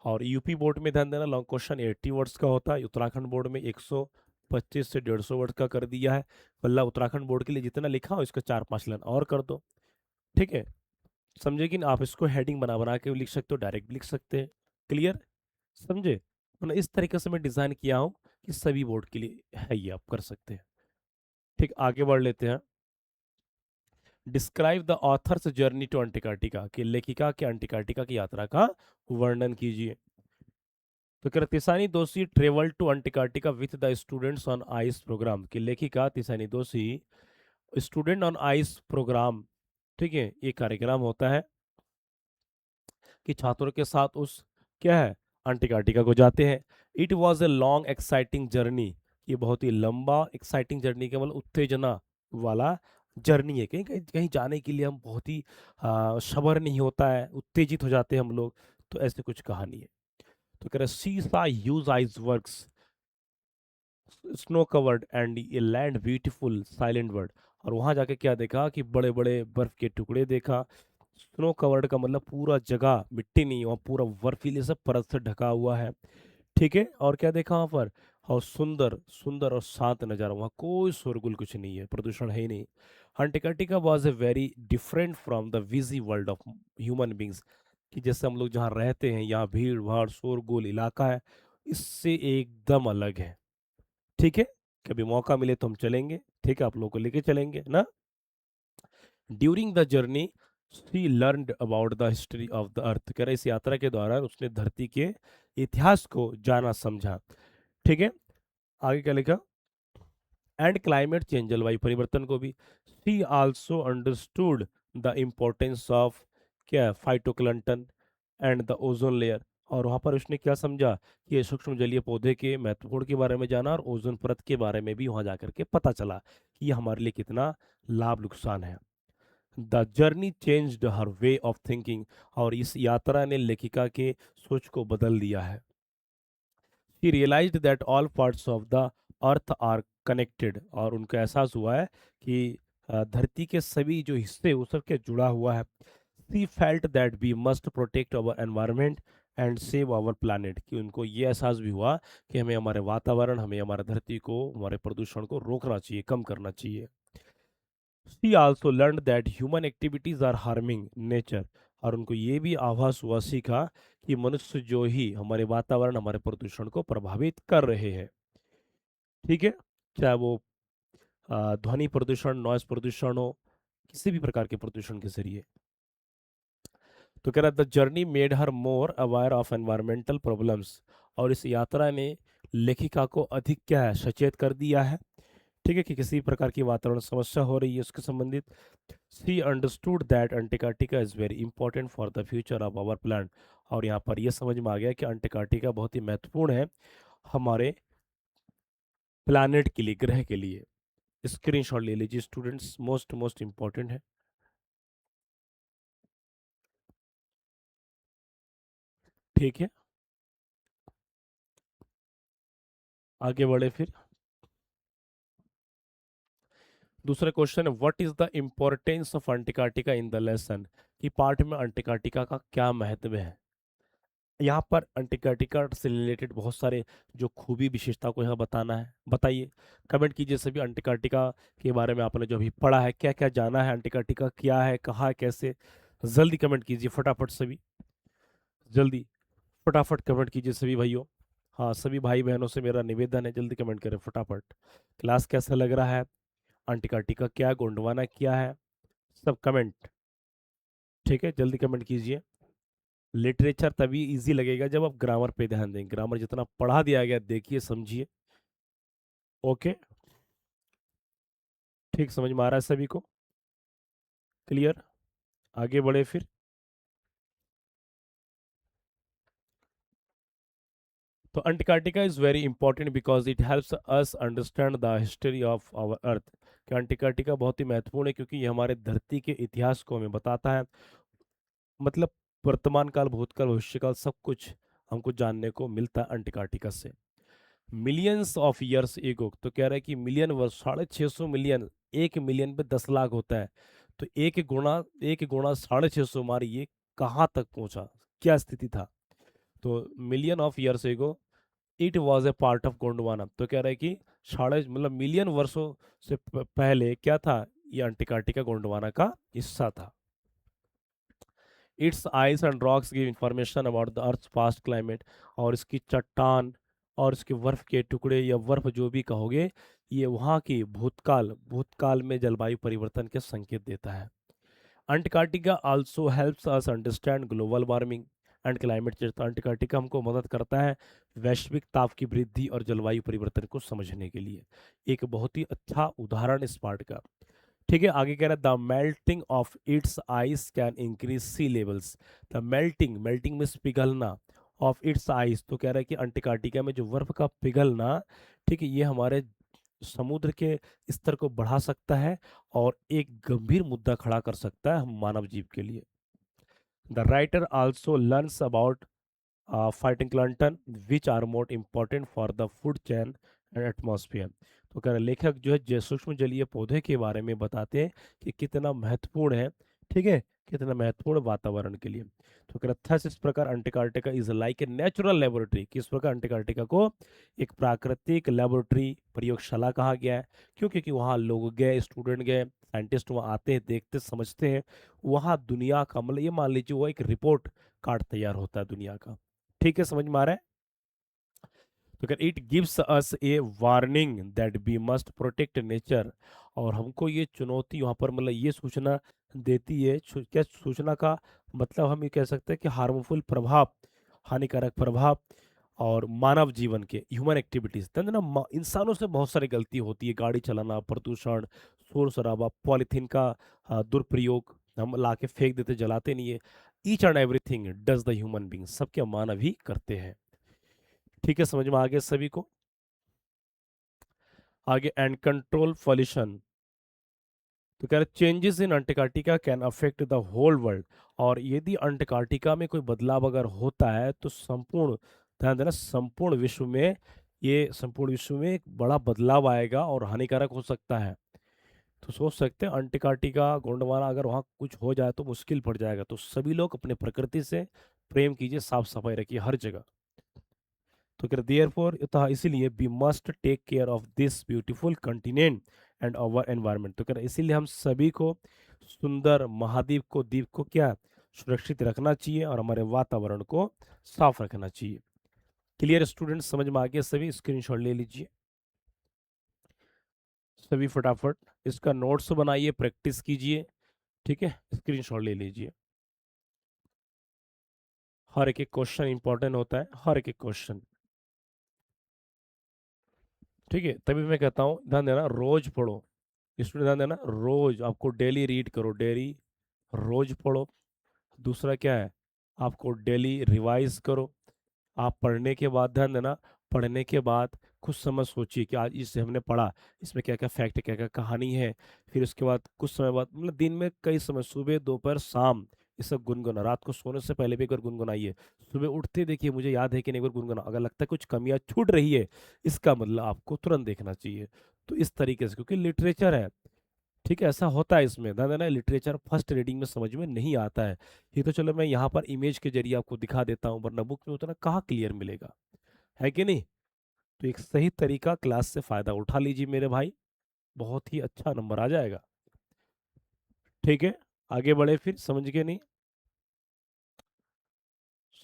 और यूपी बोर्ड में ध्यान देना, लॉन्ग क्वेश्चन 80 वर्ड्स का होता है, उत्तराखंड बोर्ड में 125 से 150 वर्ड का कर दिया है। मतलब उत्तराखंड बोर्ड के लिए जितना लिखा हो इसको 4-5 लाइन और कर दो, ठीक है। समझे कि नहीं? आप इसको हेडिंग बना बना के भी लिख सकते हो, डायरेक्ट भी लिख सकते हैं, क्लियर, समझे? तो इस तरीके से मैं डिजाइन किया हूँ कि सभी बोर्ड के लिए है, ये आप कर सकते हैं। ठीक, आगे बढ़ लेते हैं। Describe the author's journey to Antarctica, कि लेखिका के अंटार्कटिका की यात्रा का वर्णन कीजिए। तो कह रहे Tishani Doshi travel to Antarctica with the students on ice program, की लेखिका तिसानी दोषी स्टूडेंट ऑन आइस प्रोग्राम, ठीक है, ये कार्यक्रम होता है कि छात्रों के साथ उस, क्या है, अंटार्कटिका को जाते हैं। It was a long exciting journey, ये बहुत ही लंबा एक्साइटिंग जर्नी के मतलब उत्तेजना वाला जर्नी है, कहीं कहीं कहीं जाने के लिए हम बहुत ही सब्र नहीं होता है, उत्तेजित हो जाते हैं हम लोग। तो ऐसे कुछ कहानी है। तो कह रहे सी सा huge ice works, snow covered and a land beautiful silent word. और वहां जाके क्या देखा कि बड़े बड़े बर्फ के टुकड़े देखा। स्नो कवर्ड का मतलब पूरा जगह मिट्टी नहीं, वहाँ पूरा बर्फीले से परत से ढका हुआ है, ठीक है। और क्या देखा वहां पर? और सुंदर सुंदर और शांत नजारा, वहाँ कोई शोरगुल कुछ नहीं है, प्रदूषण है ही नहीं। Antarctica was a very different from the busy world of human beings, कि जैसे हम लोग जहाँ रहते हैं, यहाँ भीड़ भाड़ शोरगुल इलाका है, इससे एकदम अलग है, ठीक है। कभी मौका मिले तो हम चलेंगे, ठीक है, आप लोगों को लेके चलेंगे ना। During the journey she learned about the history of the अर्थ, कह रहे इस यात्रा के दौरान उसने धरती के इतिहास को जाना समझा। ठीक है, आगे क्या लिखा, एंड क्लाइमेट चेंज, जलवायु परिवर्तन को भी। She also understood the importance of क्या phytoplankton and the ozone layer, और वहां पर उसने क्या समझा कि ये सूक्ष्म जलीय पौधे के महत्वपूर्ण के बारे में जाना, और ओजोन परत के बारे में भी वहां जाकर के पता चला कि ये हमारे लिए कितना लाभ नुकसान है। The journey changed her way of thinking, और इस यात्रा ने लेखिका के सोच को बदल दिया है। He realized that all parts of the earth are connected, और उनको एहसास हुआ है कि धरती के सभी जो हिस्से उस सबके जुड़ा हुआ है। She felt that we must protect our environment and save our planet, कि उनको ये एहसास भी हुआ कि हमें हमारे वातावरण, हमें हमारे धरती को, हमारे प्रदूषण को रोकना चाहिए, कम करना चाहिए। She also learned that human activities are harming nature, और उनको ये भी आभास हुआ, सीखा कि मनुष्य जो ही हमारे वातावरण, हमारे प्रदूषण को प्रभावित कर रहे हैं। ठीक है, चाहे वो ध्वनि प्रदूषण, नॉइस प्रदूषण हो, किसी भी प्रकार के प्रदूषण के जरिए। तो कह रहा the journey made her more aware of environmental problems, और इस यात्रा ने लेखिका को अधिक क्या है, सचेत कर दिया है। ठीक है, कि किसी प्रकार की वातावरण समस्या हो रही है उसके संबंधित। She understood that Antarctica is very important for the future of our plan, और यहाँ पर यह समझ में आ गया कि अंटार्कटिका बहुत ही महत्वपूर्ण है हमारे प्लानट के लिए, ग्रह के लिए। स्क्रीनशॉट ले लीजिए स्टूडेंट्स, मोस्ट मोस्ट इंपॉर्टेंट है। ठीक है, आगे बढ़े फिर। दूसरा क्वेश्चन है what is the importance of Antarctica in the lesson, कि पाठ में अंटार्कटिका का क्या महत्व है। यहाँ पर अंटार्कटिका से रिलेटेड बहुत सारे जो खूबी विशेषता को यहाँ बताना है। बताइए, कमेंट कीजिए सभी, अंटार्कटिका के बारे में आपने जो अभी पढ़ा है, क्या क्या जाना है, अंटार्कटिका क्या है, कहाँ है, कैसे। जल्दी कमेंट कीजिए फटाफट सभी, जल्दी फटाफट कमेंट कीजिए सभी भाइयों। हाँ, सभी भाई बहनों से मेरा निवेदन है, जल्दी कमेंट करें फटाफट। क्लास कैसा लग रहा है, अंटार्कटिका क्या है, गोंडवाना क्या है, सब कमेंट। ठीक है, जल्दी कमेंट कीजिए। लिटरेचर तभी इजी लगेगा जब आप ग्रामर पे ध्यान दें, ग्रामर जितना पढ़ा दिया गया देखिए समझिए। ओके, ठीक, समझ में आ रहा है सभी को, क्लियर, आगे बढ़े फिर। तो Antarctica is very important because it helps us understand the history of our earth, कि अंटार्कटिका बहुत ही महत्वपूर्ण है क्योंकि ये हमारे धरती के इतिहास को हमें बताता है। मतलब वर्तमान काल, भूतकाल, भविष्यकाल, सब कुछ हमको जानने को मिलता है अंटार्कटिका से। मिलियंस ऑफ ईयर्स एगो, तो कह रहा है कि मिलियन वर्ष, 650 मिलियन, 1 मिलियन पे 10 लाख होता है, तो एक गुणा 650 मारिए, कहाँ तक पहुंचा, क्या स्थिति था। तो million of years ago it was a part of Gondwana, तो कह रहा है कि साढ़े मतलब मिलियन वर्षों से पहले क्या था, ये अंटार्कटिका गोंडवाना का हिस्सा था। It's ice and rocks give information about the earth past climate, और इसकी चट्टान और इसके बर्फ के टुकड़े या बर्फ जो भी कहोगे, ये वहाँ की भूतकाल में जलवायु परिवर्तन के संकेत देता है। Antarctica also helps us understand global warming and climate change, तो अंटार्कटिका हमको मदद करता है वैश्विक ताप की वृद्धि और जलवायु परिवर्तन को समझने के लिए। एक बहुत ही अच्छा उदाहरण इस पार्ट का। ठीक है, आगे कह रहा है the melting of its ice can increase sea levels, the melting, melting means पिघलना, ऑफ इट्स आइस, तो कह रहा है कि अंटार्कटिका में जो बर्फ का पिघलना, ठीक है, ये हमारे समुद्र के स्तर को बढ़ा सकता है और एक गंभीर मुद्दा खड़ा कर सकता है हम मानव जीव के लिए। The writer also learns about phytoplankton which are more important for the food chain and atmosphere, तो कह रहे लेखक जो है सूक्ष्म जलीय पौधे के बारे में बताते हैं कि कितना महत्वपूर्ण है, ठीक है, कितना महत्वपूर्ण वातावरण के लिए। तो कह रहा थस इस प्रकार Antarctica is like a natural laboratory, किस प्रकार अंटार्कटिका को एक प्राकृतिक लेबोरेटरी, प्रयोगशाला कहा गया है। क्यों, क्योंकि वहाँ लोग गए, स्टूडेंट गए, साइंटिस्ट वहाँ आते हैं, देखते समझते हैं, वहाँ दुनिया का मतलब ये मान लीजिए वो एक रिपोर्ट कार्ड तैयार होता है दुनिया का। ठीक है, समझ में आ रहा है। तो अगर it gives us a warning that we must protect nature, और हमको ये चुनौती वहाँ पर मतलब ये सूचना देती है, क्या सूचना का मतलब हम ये कह सकते हैं कि हार्मफुल प्रभाव, हानिकारक प्रभाव और मानव जीवन के ह्यूमन एक्टिविटीज ना इंसानों से बहुत सारी गलती होती है, गाड़ी चलाना, प्रदूषण, शोर शराबा, पॉलीथीन का दुरुपयोग, हम ला के फेंक देते, जलाते नहीं है। Each and everything does the human being, सब क्या मानव ही करते हैं। ठीक है, समझ में आ गया सभी को? आगे, एंड कंट्रोल पॉल्यूशन। तो कह रहे changes in Antarctica can affect the whole world, और यदि अंटार्कटिका में कोई बदलाव अगर होता है तो संपूर्ण, ध्यान देना, संपूर्ण विश्व में, ये संपूर्ण विश्व में एक बड़ा बदलाव आएगा और हानिकारक हो सकता है। तो सोच सकते हैं अंटार्कटिका, गोंडवाना, अगर वहाँ कुछ हो जाए तो मुश्किल पड़ जाएगा। तो सभी लोग अपने प्रकृति से प्रेम कीजिए, साफ सफाई रखिए हर जगह। तो कह देयरफॉर, अतः इसीलिए we must take care of this beautiful continent and our environment. तो कह रहे इसीलिए हम सभी को सुंदर महाद्वीप को, द्वीप को क्या सुरक्षित रखना चाहिए और हमारे वातावरण को साफ रखना चाहिए। क्लियर स्टूडेंट, समझ में आ गया सभी? स्क्रीनशॉट ले लीजिए सभी फटाफट, इसका नोट्स बनाइए, प्रैक्टिस कीजिए। ठीक है, स्क्रीनशॉट ले लीजिए। हर एक क्वेश्चन इंपॉर्टेंट होता है, हर एक क्वेश्चन। ठीक है, तभी मैं कहता हूँ ध्यान देना, रोज पढ़ो। स्टूडेंट ध्यान देना, रोज आपको डेली रीड करो, डेली रोज पढ़ो। दूसरा क्या है, आपको डेली रिवाइज करो। आप पढ़ने के बाद ध्यान देना, पढ़ने के बाद कुछ समय सोचिए कि आज इससे हमने पढ़ा, इसमें क्या क्या फैक्ट है, क्या क्या कहानी है। फिर उसके बाद कुछ समय बाद, मतलब दिन में कई समय, सुबह दोपहर शाम, ये सब गुनगुना। रात को सोने से पहले भी एक बार गुनगुनाइए। सुबह उठते देखिए मुझे याद है कि नहीं, एक बार गुनगुना। अगर लगता है कुछ कमियां छूट रही है, इसका मतलब आपको तुरंत देखना चाहिए। तो इस तरीके से, क्योंकि लिटरेचर है, ठीक है, ऐसा होता है इसमें ध्यान देना, लिटरेचर फर्स्ट रीडिंग में समझ में नहीं आता है। ये तो चलो मैं यहाँ पर इमेज के जरिए आपको दिखा देता हूँ, वरना बुक में उतना कहाँ क्लियर मिलेगा, है कि नहीं? तो एक सही तरीका क्लास से फायदा उठा लीजिए मेरे भाई, बहुत ही अच्छा नंबर आ जाएगा। ठीक है, आगे बढ़े फिर, समझ गए नहीं?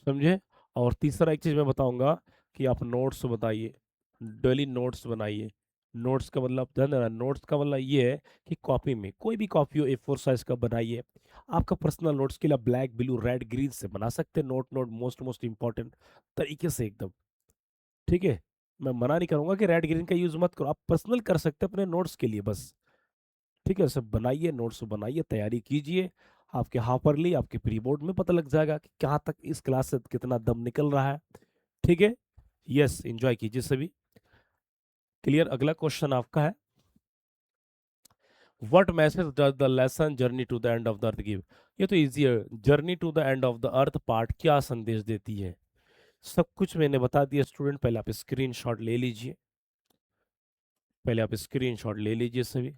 समझे? और तीसरा एक चीज मैं बताऊंगा कि आप नोट्स बताइए, डेली नोट्स बनाइए। नोट्स का मतलब ध्यान देना, नोट्स का मतलब ये है कि कॉपी में, कोई भी कॉपी हो A4 साइज का बनाइए। आपका पर्सनल नोट्स के लिए ब्लैक, ब्लू, रेड, ग्रीन से बना सकते हैं नोट, मोस्ट मोस्ट इंपॉर्टेंट तरीके से एकदम। ठीक है, मैं मना नहीं करूंगा कि रेड ग्रीन का यूज मत करो, आप पर्सनल कर सकते हैं अपने नोट्स के लिए बस। ठीक है, सब बनाइए, नोट्स बनाइए, तैयारी कीजिए। आपके हाफरली, आपके प्री बोर्ड में पता लग जाएगा कि कहाँ तक इस क्लास से कितना दम निकल रहा है। ठीक है, यस, एंजॉय कीजिए सभी। क्लियर, अगला क्वेश्चन आपका है, what message does the lesson journey to the end of the earth give? ये तो इजी है, journey to the end of the earth part क्या संदेश देती है, सब कुछ मैंने बता दिया स्टूडेंट। पहले आप स्क्रीनशॉट ले लीजिए, पहले आप स्क्रीनशॉट ले लीजिए सभी।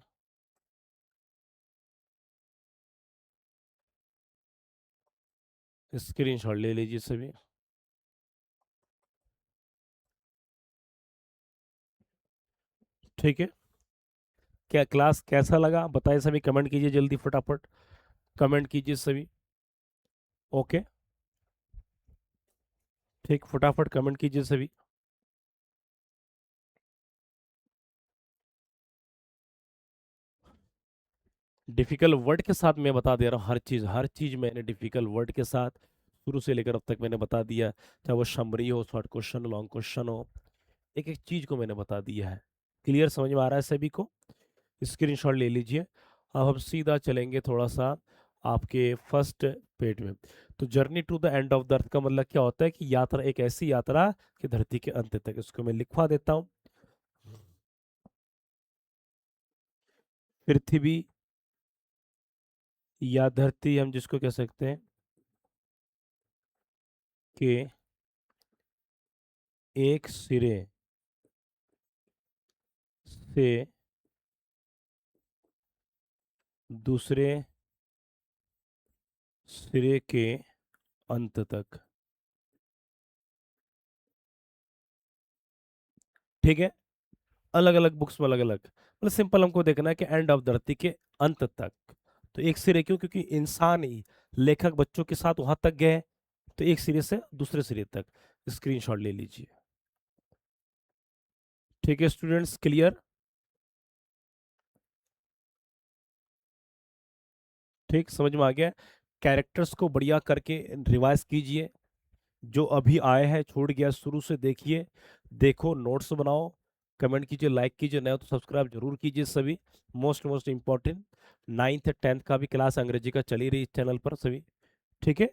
स्क्रीनशॉट ले लीजिए सभी। ठीक है, क्या क्लास कैसा लगा बताइए सभी, कमेंट कीजिए जल्दी फटाफट, कमेंट कीजिए सभी। ओके, ठीक, फटाफट कमेंट कीजिए सभी। डिफिकल्ट वर्ड के साथ मैं बता दे रहा हूँ, हर चीज मैंने डिफिकल्ट वर्ड के साथ शुरू से लेकर अब तक मैंने बता दिया। चाहे वो समरी हो, शॉर्ट क्वेश्चन, लॉन्ग क्वेश्चन हो, एक एक चीज को मैंने बता दिया है। क्लियर, समझ में आ रहा है सभी को? स्क्रीनशॉट ले लीजिए। अब हम सीधा चलेंगे थोड़ा सा आपके फर्स्ट पेज में। तो journey to the end of the earth का मतलब क्या होता है कि यात्रा, एक ऐसी यात्रा कि धरती के अंत तक। इसको मैं लिखवा देता हूँ, पृथ्वी या धरती हम जिसको कह सकते हैं कि एक सिरे से दूसरे सिरे के अंत तक। ठीक है, अलग अलग बुक्स में अलग अलग, मतलब सिंपल हमको देखना है कि एंड ऑफ धरती के अंत तक। तो एक सिरे क्यों? क्योंकि इंसान ही, लेखक बच्चों के साथ वहां तक गए, तो एक सिरे से दूसरे सिरे तक। स्क्रीनशॉट ले लीजिए। ठीक है स्टूडेंट्स, क्लियर? ठीक, समझ में आ गया? कैरेक्टर्स को बढ़िया करके रिवाइज कीजिए। जो अभी आए हैं छूट गया, शुरू से देखिए, देखो, नोट्स बनाओ, कमेंट कीजिए, लाइक कीजिए, नया तो सब्सक्राइब जरूर कीजिए सभी। Most most important, 9th 10th का भी क्लास अंग्रेजी का चली रही इस चैनल पर सभी। ठीक है,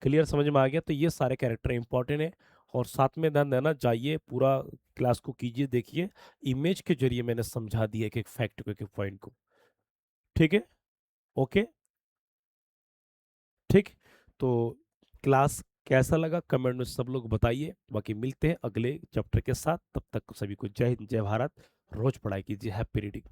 क्लियर, समझ में आ गया? तो ये सारे कैरेक्टर इंपॉर्टेंट है। और साथ में ध्यान देना, जाइए पूरा क्लास को कीजिए, देखिए, इमेज के जरिए मैंने समझा दिया एक एक फैक्ट को, एक एक पॉइंट को। ठीक है, ओके, ठीक। तो क्लास कैसा लगा कमेंट में सब लोग बताइए। बाकी मिलते हैं अगले चैप्टर के साथ, तब तक सभी को जय हिंद, जय भारत। रोज पढ़ाई कीजिए। Happy reading.